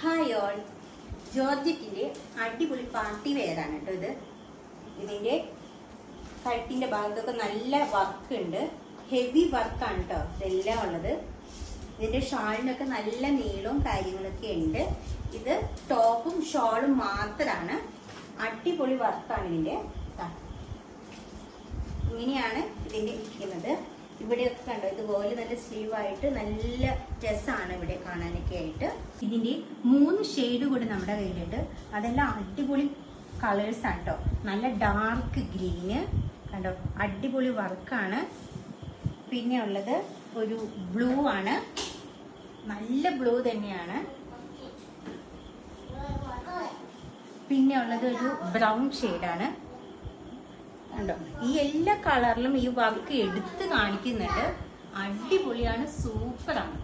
Hi all, ജോർജറ്റിന്റെ അടിപൊളി party wear ആണ് കേട്ടോ ഇത്. ഇതിന്റെ കഴുത്തിന്റെ ഭാഗത്തൊക്കെ നല്ല വർക്ക് ഉണ്ട്, ഹെവി വർക്കാണ് കേട്ടോ ഇതെല്ലാം ഉള്ളത്. ഇതിന്റെ ഷാളിനൊക്കെ നല്ല നീളവും കാര്യങ്ങളൊക്കെ ഉണ്ട്. ഇത് ടോപ്പും ഷോളും മാത്രമാണ്. അടിപൊളി വർക്കാണ് ഇതിന്റെ. ഇങ്ങനെയാണ് ഇതിന്റെ ഇരിക്കുന്നത്. ഇവിടെയൊക്കെ കണ്ടോ, ഇതുപോലെ നല്ല സ്ലീവ് ആയിട്ട് നല്ല രസമാണ് ഇവിടെ കാണാനൊക്കെ ആയിട്ട്. ഇതിന്റെ 3 ഷെയ്ഡ് കൂടെ നമ്മുടെ കയ്യിലുണ്ട്. അതെല്ലാം അടിപൊളി കളേഴ്സ് ആണ് കേട്ടോ. നല്ല ഡാർക്ക് ഗ്രീന് കണ്ടോ, അടിപൊളി വർക്കാണ്. പിന്നെ ഉള്ളത് ഒരു ബ്ലൂ ആണ്, നല്ല ബ്ലൂ തന്നെയാണ്. പിന്നെ ഉള്ളത് ഒരു ബ്രൗൺ ഷെയ്ഡാണ് കണ്ടോ. ഈ എല്ലാ കളറിലും ഈ വർക്ക് എടുത്ത് കാണിക്കുന്നുണ്ട്. അടിപൊളിയാണ്, സൂപ്പറാണ്.